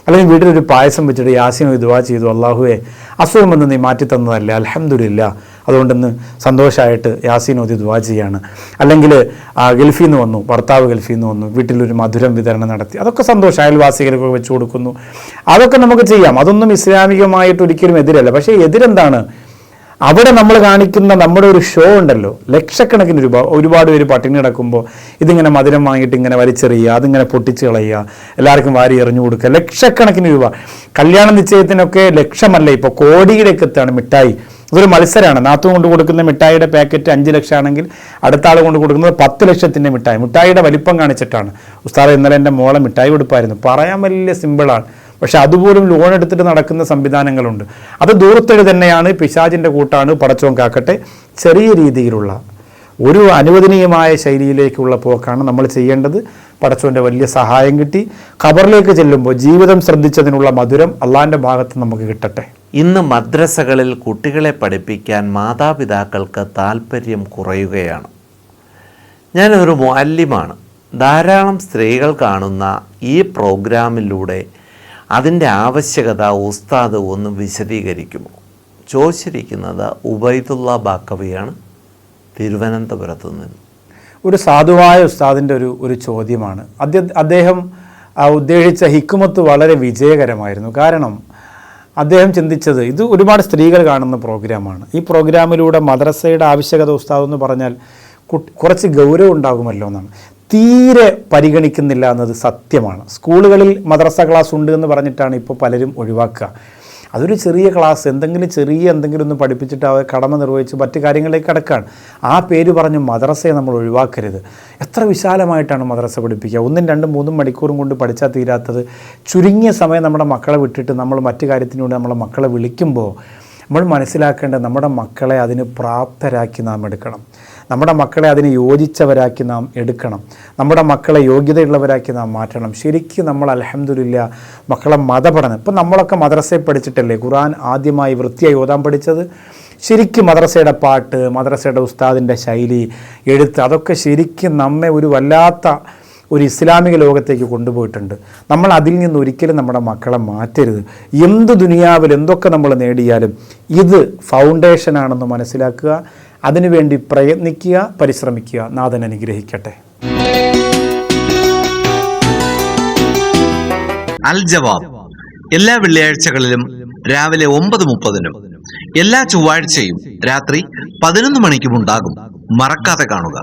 [SPEAKER 8] അല്ലെങ്കിൽ വീട്ടിലൊരു പായസം വെച്ചിട്ട് യാസീൻ ദുആ ചെയ്തു, അള്ളാഹുവേ അസുഖം വന്ന് നീ മാറ്റി തന്നതല്ലേ, അൽഹംദുലില്ലാ, അതുകൊണ്ടൊന്ന് സന്തോഷമായിട്ട് യാസീൻ ഓതി ദുആ ചെയ്യാണ്. അല്ലെങ്കിൽ ഗൾഫിൽ നിന്ന് വന്നു, ഭർത്താവ് ഗൾഫിൽ നിന്ന് വന്നു, വീട്ടിലൊരു മധുരം വിതരണം നടത്തി, അതൊക്കെ സന്തോഷം. അയൽവാസികൾക്കൊക്കെ വെച്ച് കൊടുക്കുന്നു, അതൊക്കെ നമുക്ക് ചെയ്യാം. അതൊന്നും ഇസ്ലാമികമായിട്ട് ഒരിക്കലും എതിരല്ല. പക്ഷേ എതിരെന്താണ്? അവിടെ നമ്മൾ കാണിക്കുന്ന നമ്മുടെ ഒരു ഷോ ഉണ്ടല്ലോ, ലക്ഷക്കണക്കിന് രൂപ, ഒരുപാട് പേര് പട്ടിണി കിടക്കുമ്പോൾ ഇതിങ്ങനെ മധുരം വാങ്ങിയിട്ട് ഇങ്ങനെ വലിച്ചെറിയുക, അതിങ്ങനെ പൊട്ടിച്ച് കളയുക, എല്ലാവർക്കും വാരി എറിഞ്ഞു കൊടുക്കുക, ലക്ഷക്കണക്കിന് രൂപ. കല്യാണ നിശ്ചയത്തിനൊക്കെ ലക്ഷമല്ല, ഇപ്പോൾ കോടിയിലേക്ക് എത്താണ് മിഠായി. ഇതൊരു മത്സരമാണ്. നാത്തു കൊണ്ട് കൊടുക്കുന്ന മിഠായിയുടെ പാക്കറ്റ് 5 ലക്ഷം ആണെങ്കിൽ അടുത്ത ആൾ കൊണ്ട് കൊടുക്കുന്നത് 10 ലക്ഷത്തിൻ്റെ മിഠായി. മിഠായിയുടെ വലിപ്പം കാണിച്ചിട്ടാണ്. ഉസ്താദ് ഇന്നലെ എൻ്റെ മോളെ മിഠായി കൊടുപ്പായിരുന്നു. പറയാൻ വലിയ സിമ്പിളാണ്, പക്ഷെ അതുപോലും ലോൺ എടുത്തിട്ട് നടക്കുന്ന സംവിധാനങ്ങളുണ്ട്. അത് ദൂരത്തേട് തന്നെയാണ്, പിശാചിൻ്റെ കൂട്ടാണ്. പടച്ചോൻ കാക്കട്ടെ. ചെറിയ രീതിയിലുള്ള ഒരു അനുവദനീയമായ ശൈലിയിലേക്കുള്ള പോക്കാണ് നമ്മൾ ചെയ്യേണ്ടത്. പടച്ചോൻ്റെ വലിയ സഹായം കിട്ടി ഖബറിലേക്ക് ചെല്ലുമ്പോൾ ജീവിതം ശ്രദ്ധിച്ചതിനുള്ള മധുരം അള്ളാഹിൻ്റെ ഭാഗത്ത് നമുക്ക് കിട്ടട്ടെ.
[SPEAKER 13] ഇന്ന് മദ്രസകളിൽ കുട്ടികളെ പഠിപ്പിക്കാൻ മാതാപിതാക്കൾക്ക് താല്പര്യം കുറയുകയാണ്. ഞാനൊരു മുഅല്ലിമാണ്. ധാരാളം സ്ത്രീകൾ കാണുന്ന ഈ പ്രോഗ്രാമിലൂടെ അതിൻ്റെ ആവശ്യകത ഉസ്താദ് ഒന്ന് വിശദീകരിക്കുമോ? ചോദിച്ചിരിക്കുന്നത് ഉബൈദുള്ള ബാക്കവിയാണ്, തിരുവനന്തപുരത്ത് നിന്ന്. ഒരു സാധുവായ ഉസ്താദിൻ്റെ ഒരു ചോദ്യമാണ്. അദ്ദേഹം ഉദ്ദേശിച്ച ഹിക്മത്ത് വളരെ വിജയകരമായിരുന്നു. കാരണം അദ്ദേഹം ചിന്തിച്ചത്, ഇത് ഒരുപാട് സ്ത്രീകൾ കാണുന്ന പ്രോഗ്രാമാണ്. ഈ പ്രോഗ്രാമിലൂടെ മദ്രസയുടെ ആവശ്യകത ഉസ്താദ് എന്ന് പറഞ്ഞാൽ കുറച്ച് ഗൗരവം ഉണ്ടാകുമല്ലോ എന്നാണ്. തീരെ പരിഗണിക്കുന്നില്ല എന്നത് സത്യമാണ്. സ്കൂളുകളിൽ മദ്രസ ക്ലാസ് ഉണ്ട് എന്ന് പറഞ്ഞിട്ടാണ് ഇപ്പോൾ പലരും ഒഴിവാക്കുക. അതൊരു ചെറിയ ക്ലാസ്, എന്തെങ്കിലും ഒന്ന് പഠിപ്പിച്ചിട്ട് അവർ കടമ നിർവഹിച്ച് മറ്റു കാര്യങ്ങളിലേക്ക് കടക്കുകയാണ്. ആ പേര് പറഞ്ഞ് മദ്രസയെ നമ്മൾ ഒഴിവാക്കരുത്. എത്ര വിശാലമായിട്ടാണ് മദ്രസ പഠിപ്പിക്കുക. 1, 2, 3 മണിക്കൂറും കൊണ്ട് പഠിച്ചാൽ തീരാത്തത് ചുരുങ്ങിയ സമയം നമ്മുടെ മക്കളെ വിട്ടിട്ട് നമ്മൾ മറ്റു കാര്യത്തിന് വേണ്ടി നമ്മളെ മക്കളെ വിളിക്കുമ്പോൾ
[SPEAKER 8] നമ്മൾ മനസ്സിലാക്കേണ്ടത് നമ്മുടെ മക്കളെ അതിന് പ്രാപ്തരാക്കി നാം എടുക്കണം. നമ്മുടെ മക്കളെ അതിന് യോജിച്ചവരാക്കി നാം എടുക്കണം. നമ്മുടെ മക്കളെ യോഗ്യതയുള്ളവരാക്കി നാം മാറ്റണം. ശരിക്കും നമ്മൾ അൽഹംദുലില്ലാ മക്കളെ മതപഠനം, ഇപ്പം നമ്മളൊക്കെ മദ്രസയിൽ പഠിച്ചിട്ടല്ലേ ഖുർആൻ ആദ്യമായി വൃത്തിയായി ഓതാൻ പഠിച്ചത്. ശരിക്കും മദ്രസയുടെ പാട്ട്, മദ്രസയുടെ ഉസ്താദിൻ്റെ ശൈലി, എഴുത്ത്, അതൊക്കെ ശരിക്കും നമ്മെ ഒരു വല്ലാത്ത ഒരു ഇസ്ലാമിക ലോകത്തേക്ക് കൊണ്ടുപോയിട്ടുണ്ട്. നമ്മൾ അതിൽ നിന്ന് ഒരിക്കലും നമ്മുടെ മക്കളെ മാറ്റരുത്. എന്ത് ദുനിയാവിൽ എന്തൊക്കെ നമ്മൾ നേടിയാലും ഇത് ഫൗണ്ടേഷനാണെന്ന് മനസ്സിലാക്കുക. അതിനുവേണ്ടി പ്രയത്നിക്കുക, പരിശ്രമിക്കുക. നാഥൻ അനുഗ്രഹിക്കട്ടെ.
[SPEAKER 9] അൽ ജവാബ് എല്ലാ വെള്ളിയാഴ്ചകളിലും രാവിലെ 9:30-നും എല്ലാ ചൊവ്വാഴ്ചയും രാത്രി 11 മണിക്കും ഉണ്ടാകും. മറക്കാതെ കാണുക.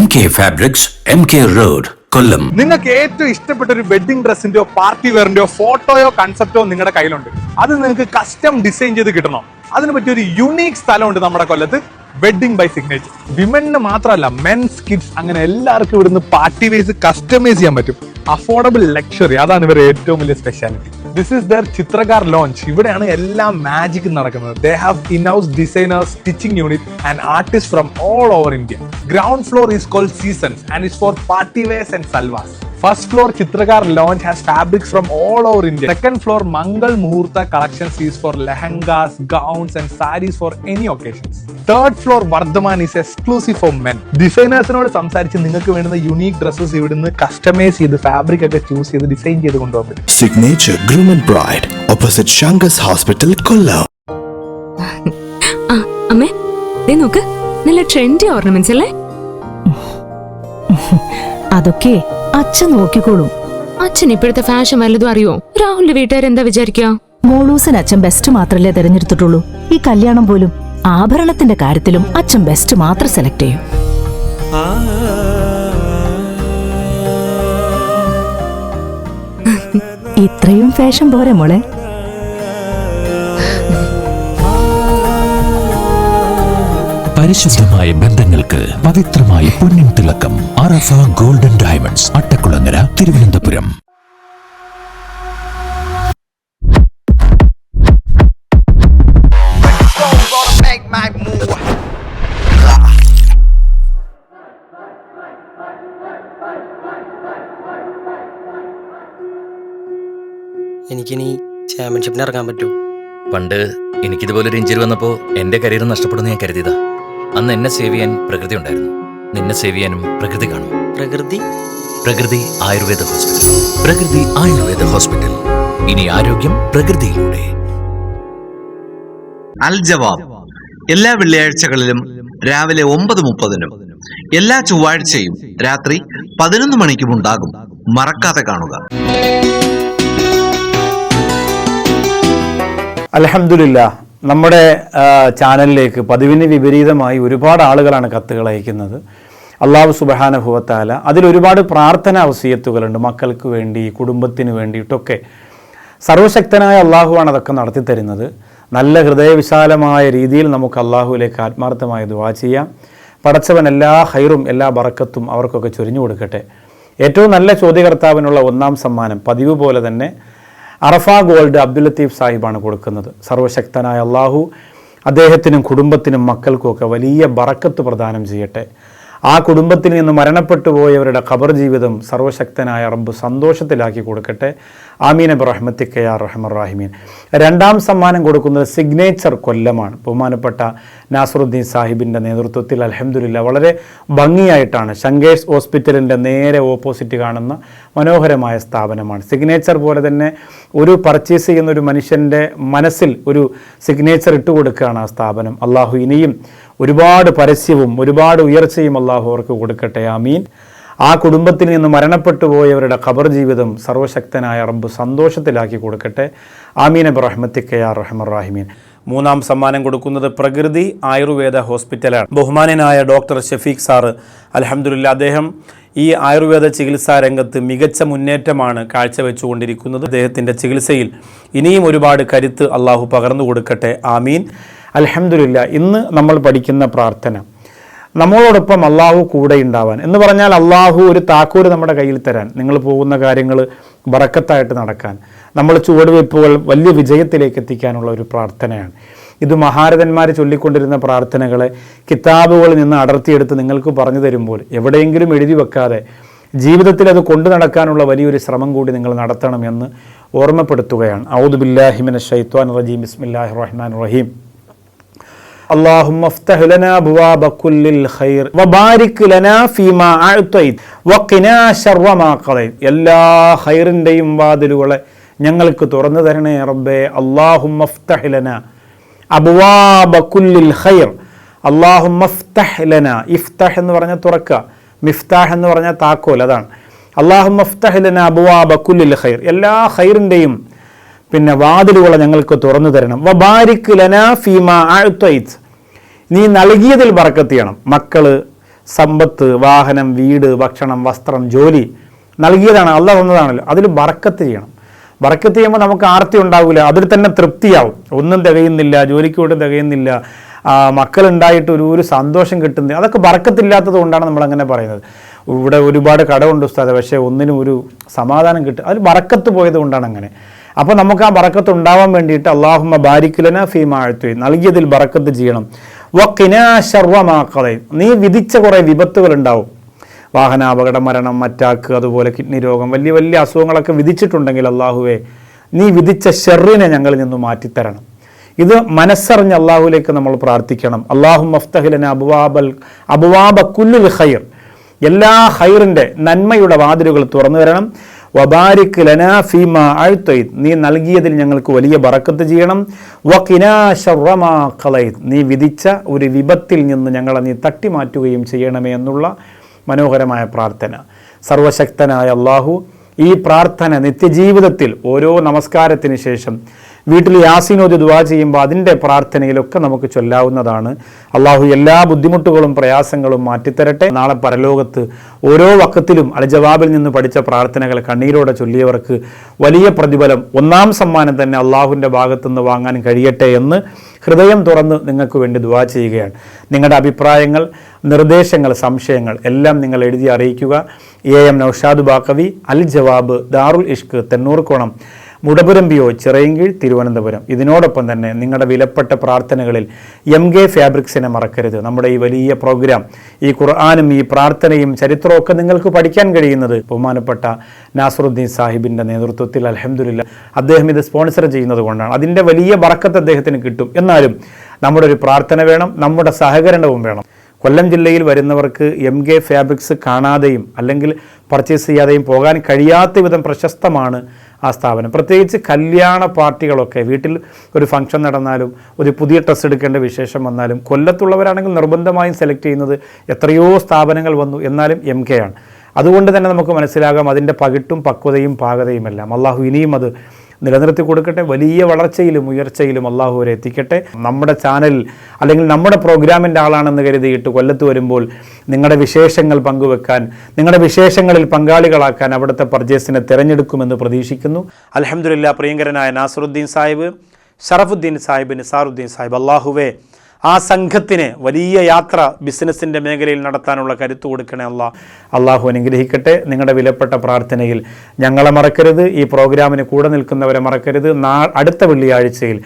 [SPEAKER 12] MK Fabrics, MK Road, കൊല്ലം.
[SPEAKER 10] നിങ്ങൾക്ക് ഏറ്റവും ഇഷ്ടപ്പെട്ട ഒരു വെഡിങ് ഡ്രസ്സിന്റെയോ പാർട്ടി വെയറിന്റെയോ ഫോട്ടോയോ കൺസെപ്റ്റോ നിങ്ങളുടെ കയ്യിലുണ്ട്. അത് നിങ്ങൾക്ക് കസ്റ്റം ഡിസൈൻ ചെയ്ത് കിട്ടണം. അതിന് പറ്റിയ ഒരു യുണീക് സ്ഥലമുണ്ട് നമ്മുടെ കൊല്ലത്ത്, വെഡിങ് ബൈ സിഗ്നേച്ചർ. വിമന് മാത്രമല്ല, മെൻസ്, കിഡ്സ്, അങ്ങനെ എല്ലാവർക്കും ഇവിടുന്ന് പാർട്ടി വേസ് കസ്റ്റമൈസ് ചെയ്യാൻ പറ്റും. അഫോർഡബിൾ ലക്ഷറി, അതാണ് ഇവരുടെ ഏറ്റവും വലിയ speciality. This is the Chitrakar lounge. ഇവിടെയാണ് എല്ലാം മാജിക് നടക്കുന്നത്. They have in house designers, stitching unit and artist from all over India. Ground floor is called seasons and is for party wears and salwars. First floor Chitragar lounge has fabrics from all over India. Second floor Mangal Muhurta collections is for lehengas, gowns and sarees for any occasions. Third floor Vardhaman is exclusive for men. Designers-നോട് സംസാരിച്ച് നിങ്ങൾക്ക് വേണ്ടുന്ന unique dresses ഇവിടുന്ന് customise ചെയ്ത് fabric ഒക്കെ choose ചെയ്ത് design ചെയ്ത് കൊണ്ടുപോകാൻ പറ്റും.
[SPEAKER 4] Signature Groom and Bride, opposite Shangas Hospital, Kollam.
[SPEAKER 11] അമ്മേ, ദേ നോക്ക്, നല്ല ട്രെൻഡി ഓർണമെന്റ്സ് അല്ലേ?
[SPEAKER 5] അതൊക്കെ അച്ഛൻ നോക്കിക്കോളും.
[SPEAKER 11] അച്ഛൻ ഇപ്പോഴത്തെ ഫാഷൻ വല്ലതും അറിയോ? രാഹുലിന്റെ വീട്ടുകാരെന്താ വിചാരിക്കുക?
[SPEAKER 5] മോളൂസിന് അച്ഛൻ ബെസ്റ്റ് മാത്രല്ലേ തെരഞ്ഞെടുത്തിട്ടുള്ളൂ. ഈ കല്യാണം പോലും ആഭരണത്തിന്റെ കാര്യത്തിലും അച്ഛൻ ബെസ്റ്റ് മാത്രം സെലക്ട് ചെയ്യും. ഇത്രയും ഫാഷൻ പോരെ മോളെ?
[SPEAKER 3] പരിശുദ്ധമായ ബന്ധങ്ങൾക്ക് പവിത്രമായ പൊന്നിൻ തിളക്കം. അറഫ ഗോൾഡൻ ഡയമണ്ട്സ്, അട്ടക്കുളങ്ങര, തിരുവനന്തപുരം.
[SPEAKER 14] എനിക്കിനി ചാമ്പ്യൻഷിപ്പിന് ഇറങ്ങാൻ പറ്റൂ?
[SPEAKER 12] പണ്ട് എനിക്കിതുപോലൊരു ഇഞ്ചുറി വന്നപ്പോൾ എന്റെ കരിയർ നഷ്ടപ്പെടുന്നു ഞാൻ കരുതിയതാ. അന്ന് എന്നെ സേവ് ചെയ്യാൻ പ്രകൃതി ഉണ്ടായിരുന്നു. നിന്നെ സേവ് ചെയ്യാനും പ്രകൃതി കാണും. പ്രകൃതി ആയുർവേദ ഹോസ്പിറ്റൽ. പ്രകൃതി ആയുർവേദ ഹോസ്പിറ്റൽ. ഇനി ആരോഗ്യം പ്രകൃതിയിലൂടെ.
[SPEAKER 9] അൽ ജവാബ് എല്ലാ വെള്ളിയാഴ്ചകളിലും രാവിലെ 9:30-നും എല്ലാ ചൊവ്വാഴ്ചയും രാത്രി 11 മണിക്കും ഉണ്ടാകും. മറക്കാതെ കാണുക.
[SPEAKER 8] അൽഹംദുലില്ലാ, നമ്മുടെ ചാനലിലേക്ക് പതിവിന് വിപരീതമായി ഒരുപാട് ആളുകളാണ് കത്തുകൾ അയക്കുന്നത്. അള്ളാഹു സുബ്ഹാനഹു വ തആല അതിലൊരുപാട് പ്രാർത്ഥനാ വസിയത്തുകളുണ്ട്, മക്കൾക്ക് വേണ്ടി, കുടുംബത്തിന് വേണ്ടിയിട്ടൊക്കെ. സർവശക്തനായ അള്ളാഹുവാണ് അതൊക്കെ നടത്തി തരുന്നത്. നല്ല ഹൃദയവിശാലമായ രീതിയിൽ നമുക്ക് അള്ളാഹുവിലേക്ക് ആത്മാർത്ഥമായി ദുആ ചെയ്യാം. പടച്ചവൻ എല്ലാ ഹൈറും എല്ലാ ബറക്കത്തും അവർക്കൊക്കെ ചൊരിഞ്ഞു കൊടുക്കട്ടെ. ഏറ്റവും നല്ല ചോദ്യകർത്താവിനുള്ള 1ാം സമ്മാനം പതിവ് പോലെ തന്നെ അറഫ ഗോൾഡ് അബ്ദുൽ ലത്തീഫ് സാഹിബാണ് കൊടുക്കുന്നത്. സർവശക്തനായ അള്ളാഹു അദ്ദേഹത്തിനും കുടുംബത്തിനും മക്കൾക്കുമൊക്കെ വലിയ ബറക്കത്ത് പ്രദാനം ചെയ്യട്ടെ. ആ കുടുംബത്തിൽ നിന്ന് മരണപ്പെട്ടു പോയവരുടെ ഖബർ ജീവിതം സർവശക്തനായ റബ്ബ് സന്തോഷത്തിലാക്കി കൊടുക്കട്ടെ. ആമീൻ ബിറഹ്മതിക യാ അർഹമർ റഹീമീൻ. 2ാം സമ്മാനം കൊടുക്കുന്നത് സിഗ്നേച്ചർ കൊല്ലമാണ്. ബഹുമാനപ്പെട്ട നാസറുദ്ദീൻ സാഹിബിൻ്റെ നേതൃത്വത്തിൽ അൽഹംദുലില്ലാ വളരെ ഭംഗിയായിട്ടാണ്, ശങ്കേഴ്സ് ഹോസ്പിറ്റലിൻ്റെ നേരെ ഓപ്പോസിറ്റ് കാണുന്ന മനോഹരമായ സ്ഥാപനമാണ്. സിഗ്നേച്ചർ പോലെ തന്നെ ഒരു പർച്ചേസ് ചെയ്യുന്ന ഒരു മനുഷ്യൻ്റെ മനസ്സിൽ ഒരു സിഗ്നേച്ചർ ഇട്ട് കൊടുക്കുകയാണ് ആ സ്ഥാപനം. അള്ളാഹു ഇനിയും ഒരുപാട് പരസ്യവും ഒരുപാട് ഉയർച്ചയും അള്ളാഹു അവർക്ക് കൊടുക്കട്ടെ. ആമീൻ. ആ കുടുംബത്തിൽ നിന്ന് മരണപ്പെട്ടു പോയവരുടെ ഖബർ ജീവിതം സർവശക്തനായ റബ്ബ് സന്തോഷത്തിലാക്കി കൊടുക്കട്ടെ. ആമീൻ ബിറഹ്മതിക യാ അർഹമർ റഹീമീൻ. മൂന്നാം സമ്മാനം കൊടുക്കുന്നത് പ്രകൃതി ആയുർവേദ ഹോസ്പിറ്റലാണ്. ബഹുമാനനായ ഡോക്ടർ ഷഫീഖ് സാറ്, അൽഹംദുലില്ലാ, അദ്ദേഹം ഈ ആയുർവേദ ചികിത്സാ രംഗത്ത് മികച്ച മുന്നേറ്റമാണ് കാഴ്ചവെച്ചുകൊണ്ടിരിക്കുന്നത്. അദ്ദേഹത്തിൻ്റെ ചികിത്സയിൽ ഇനിയും ഒരുപാട് കരുത്ത് അള്ളാഹു പകർന്നു കൊടുക്കട്ടെ. ആമീൻ. അൽഹംദുലില്ലാ, ഇന്ന് നമ്മൾ പഠിക്കുന്ന പ്രാർത്ഥന, നമ്മളോടൊപ്പം അള്ളാഹു കൂടെ ഉണ്ടാവാൻ എന്ന് പറഞ്ഞാൽ അള്ളാഹു ഒരു താക്കോല് നമ്മുടെ കയ്യിൽ തരാൻ, നിങ്ങൾ പോകുന്ന കാര്യങ്ങൾ ബറക്കത്തായിട്ട് നടക്കാൻ, നമ്മൾ ചുവടുവയ്പ്പുകൾ വലിയ വിജയത്തിലേക്ക് എത്തിക്കാനുള്ള ഒരു പ്രാർത്ഥനയാണ്. ഇത് മഹാരഥന്മാർ ചൊല്ലിക്കൊണ്ടിരുന്ന പ്രാർത്ഥനകളെ കിതാബുകളിൽ നിന്ന് അടർത്തിയെടുത്ത് നിങ്ങൾക്ക് പറഞ്ഞു തരുമ്പോൾ എവിടെയെങ്കിലും എഴുതി വെക്കാതെ ജീവിതത്തിൽ അത് കൊണ്ടു നടക്കാനുള്ള വലിയൊരു ശ്രമം കൂടി നിങ്ങൾ നടത്തണമെന്ന് ഓർമ്മപ്പെടുത്തുകയാണ്. ഔദു ബില്ലാഹി മിനശ് ശൈത്വാനിർ റജീം. ബിസ്മില്ലാഹിർ റഹ്മാനിർ റഹീം. اللهم افتح لنا ابواب كل الخير وبارك لنا فيما اعطيت وقنا شر ما قضيت. എല്ലാ ഖൈറിന്റെയും വാതിലുകളെ ഞങ്ങൾക്ക് തുറന്നു തരണേ റബ്ബേ. اللهم افتح لنا ابواب كل الخير. اللهم افتح لنا, ഇഫ്തഹ് എന്ന് പറഞ്ഞാൽ തുറക്കുക, മിഫ്താഹ് എന്ന് പറഞ്ഞാൽ താക്കോൽ, അതാണ്. اللهم افتح لنا ابواب كل الخير, എല്ലാ ഖൈറിന്റെയും വാതിലുകളെ ഞങ്ങൾക്ക് തുറന്നു തരണം. വബാരിക് ലനാ ഫീമാ അഅ്തൈത്, നീ നൽകിയതിൽ ബറക്കത്ത് ചെയ്യണം. മക്കള്, സമ്പത്ത്, വാഹനം, വീട്, ഭക്ഷണം, വസ്ത്രം, ജോലി നൽകിയതാണ്, അള്ളാഹ് തന്നതാണല്ലോ, അതിൽ ബറക്കത്ത് ചെയ്യണം. ബറക്കത്ത് ചെയ്യുമ്പോൾ നമുക്ക് ആർത്തി ഉണ്ടാവില്ല, അതിൽ തന്നെ തൃപ്തിയാവും. ഒന്നും തികയുന്നില്ല, ജോലിക്ക് പോയിട്ട് തികയുന്നില്ല, മക്കളുണ്ടായിട്ട് ഒരു സന്തോഷം കിട്ടുന്നില്ല, അതൊക്കെ ബറക്കത്തില്ലാത്തത് കൊണ്ടാണ് നമ്മളങ്ങനെ പറയുന്നത്. ഇവിടെ ഒരുപാട് കടമുണ്ട് ഉസ്താദ്, പക്ഷേ ഒന്നിനും ഒരു സമാധാനം കിട്ടും, അതിൽ ബറക്കത്ത് പോയത് കൊണ്ടാണ് അങ്ങനെ. അപ്പോൾ നമുക്ക് ആ ബറക്കത്ത് ഉണ്ടാവാൻ വേണ്ടിയിട്ട് അല്ലാഹുമ്മ ബാരിക് ലനാ ഫീമാ അഅ്തൈത്, നൽകിയതിൽ ബറക്കത്ത് ചെയ്യണം. വഖിനാ ശർറ മാ ഖദൈത്, നീ വിധിച്ച കുറേ വിപത്തുകൾ ഉണ്ടാവും, വാഹനാപകടം, മരണം, അറ്റാക്ക്, അതുപോലെ കിഡ്നി രോഗം, വലിയ വലിയ അസുഖങ്ങളൊക്കെ വിധിച്ചിട്ടുണ്ടെങ്കിൽ അള്ളാഹുവേ നീ വിധിച്ച ഷെറിനെ ഞങ്ങളിൽ നിന്ന് മാറ്റിത്തരണം. ഇത് മനസ്സറിഞ്ഞ് അള്ളാഹുലേക്ക് നമ്മൾ പ്രാർത്ഥിക്കണം. അല്ലാഹുമ്മ അഫ്തഹ് ലനാ അബ്വാബ കുല്ലിൽ ഖൈർ, എല്ലാ ഖൈറിൻ്റെ നന്മയുടെ വാതിലുകൾ തുറന്നു തരണം. വബാരിക് ലനാ ഫീമാ അഅ്തൈത്, നീ നൽകിയതിൽ ഞങ്ങൾക്ക് വലിയ ബറക്കത്ത് ചെയ്യണം. വഖിനാ ശർറ മാ ഖളൈത്, നീ വിധിച്ച ഒരു വിപത്തിൽ നിന്ന് ഞങ്ങളെ നീ തട്ടിമാറ്റുകയും ചെയ്യണമേ എന്നുള്ള മനോഹരമായ പ്രാർത്ഥന. സർവശക്തനായ അള്ളാഹു ഈ പ്രാർത്ഥന നിത്യജീവിതത്തിൽ ഓരോ നമസ്കാരത്തിന് ശേഷം വീട്ടിൽ യാസീനോദി ദുആ ചെയ്യുമ്പോൾ അതിൻ്റെ പ്രാർത്ഥനയിലൊക്കെ നമുക്ക് ചൊല്ലാവുന്നതാണ്. അള്ളാഹു എല്ലാ ബുദ്ധിമുട്ടുകളും പ്രയാസങ്ങളും മാറ്റിത്തരട്ടെ. നാളെ പരലോകത്ത് ഓരോ വക്കത്തിലും അൽ ജവാബിൽ നിന്ന് പഠിച്ച പ്രാർത്ഥനകൾ കണ്ണീരോടെ ചൊല്ലിയവർക്ക് വലിയ പ്രതിഫലം, ഒന്നാം സമ്മാനം തന്നെ അള്ളാഹുവിൻ്റെ ഭാഗത്തുനിന്ന് വാങ്ങാൻ കഴിയട്ടെ എന്ന് ഹൃദയം തുറന്ന് നിങ്ങൾക്ക് വേണ്ടി ദുആ ചെയ്യുകയാണ്. നിങ്ങളുടെ അഭിപ്രായങ്ങൾ, നിർദ്ദേശങ്ങൾ, സംശയങ്ങൾ എല്ലാം നിങ്ങൾ എഴുതി അറിയിക്കുക. AM Naushad Baqavi, Al Jawab, Darul Ishq, Thennoorkonam, Mudapuram PO, Chirayinkeezhu, Thiruvananthapuram. ഇതിനോടൊപ്പം തന്നെ നിങ്ങളുടെ വിലപ്പെട്ട പ്രാർത്ഥനകളിൽ MK ഫാബ്രിക്സിനെ മറക്കരുത്. നമ്മുടെ ഈ വലിയ പ്രോഗ്രാം, ഈ ഖുർആനും ഈ പ്രാർത്ഥനയും ചരിത്രമൊക്കെ നിങ്ങൾക്ക് പഠിക്കാൻ കഴിയുന്നത് ബഹുമാനപ്പെട്ട നാസറുദ്ദീൻ സാഹിബിൻ്റെ നേതൃത്വത്തിൽ അൽഹംദുലില്ലാ അദ്ദേഹം ഇത് സ്പോൺസർ ചെയ്യുന്നത് കൊണ്ടാണ്. അതിൻ്റെ വലിയ ബറക്കത്ത് അദ്ദേഹത്തിന് കിട്ടും. എന്നാലും നമ്മുടെ ഒരു പ്രാർത്ഥന വേണം, നമ്മുടെ സഹകരണവും വേണം. കൊല്ലം ജില്ലയിൽ വരുന്നവർക്ക് MK ഫാബ്രിക്സ് കാണാതെയും അല്ലെങ്കിൽ പർച്ചേസ് ചെയ്യാതെയും പോകാൻ കഴിയാത്ത വിധം പ്രശസ്തമാണ് ആ സ്ഥാപനം. പ്രത്യേകിച്ച് കല്യാണ പാർട്ടികളൊക്കെ, വീട്ടിൽ ഒരു ഫംഗ്ഷൻ നടന്നാലും ഒരു പുതിയ ഡ്രസ്സ് എടുക്കേണ്ട വിശേഷം വന്നാലും കൊല്ലത്തുള്ളവരാണെങ്കിൽ നിർബന്ധമായും സെലക്ട് ചെയ്യുന്നത് എത്രയോ സ്ഥാപനങ്ങൾ വന്നു, എന്നാലും MK ആണ്. അതുകൊണ്ട് തന്നെ നമുക്ക് മനസ്സിലാകാം അതിൻ്റെ പകിട്ടും പക്വതയും പാകതയുമെല്ലാം. അള്ളാഹു ഇനിയും അത് നിലനിർത്തി കൊടുക്കട്ടെ. വലിയ വളർച്ചയിലും ഉയർച്ചയിലും അള്ളാഹു വരെ എത്തിക്കട്ടെ. നമ്മുടെ ചാനൽ അല്ലെങ്കിൽ നമ്മുടെ പ്രോഗ്രാമിൻ്റെ ആളാണെന്ന് കരുതിയിട്ട് കൊല്ലത്ത് വരുമ്പോൾ നിങ്ങളുടെ വിശേഷങ്ങൾ പങ്കുവെക്കാൻ, നിങ്ങളുടെ വിശേഷങ്ങളിൽ പങ്കാളികളാക്കാൻ അവിടുത്തെ പർച്ചേസിനെ തിരഞ്ഞെടുക്കുമെന്ന് പ്രതീക്ഷിക്കുന്നു. അൽഹംദുലില്ലാ, പ്രിയങ്കരനായ നാസറുദ്ദീൻ സാഹിബ്, ഷറഫുദ്ദീൻ സാഹിബ്, നിസാറുദ്ദീൻ സാഹിബ്, അള്ളാഹുവേ ആ സംഘത്തിന് വലിയ യാത്ര ബിസിനസ്സിൻ്റെ മേഖലയിൽ നടത്താനുള്ള കരുത്ത് കൊടുക്കണേ അള്ളാഹു അനുഗ്രഹിക്കട്ടെ. നിങ്ങളുടെ വിലപ്പെട്ട പ്രാർത്ഥനയിൽ ഞങ്ങളെ മറക്കരുത്, ഈ പ്രോഗ്രാമിന് കൂടെ നിൽക്കുന്നവരെ മറക്കരുത്. അടുത്ത വെള്ളിയാഴ്ചയിൽ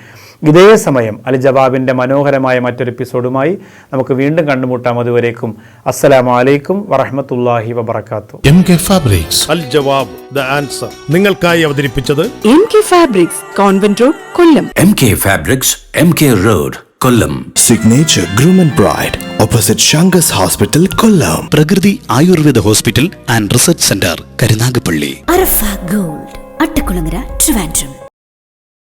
[SPEAKER 8] ഇതേ സമയം അൽ ജവാബിൻ്റെ മനോഹരമായ മറ്റൊരു എപ്പിസോഡുമായി നമുക്ക് വീണ്ടും കണ്ടുമുട്ടാം. അതുവരേക്കും അസ്സലാമു അലൈക്കും വറഹ്മത്തുള്ളാഹി വബറകാതുഹു.
[SPEAKER 1] MK fabrics, Al Jawab, the answer നിങ്ങൾക്കായി അവതരിപ്പിച്ചത്
[SPEAKER 2] MK fabrics, convent road, Kollam.
[SPEAKER 3] MK fabrics, MK road, Kollam.
[SPEAKER 4] Signature Groom and Bride, opposite Shangas Hospital, Kollam.
[SPEAKER 6] Prakruthi Ayurveda hospital and research centre, Karunagappally.
[SPEAKER 5] Arafa gold, Attakulangara, Trivandrum.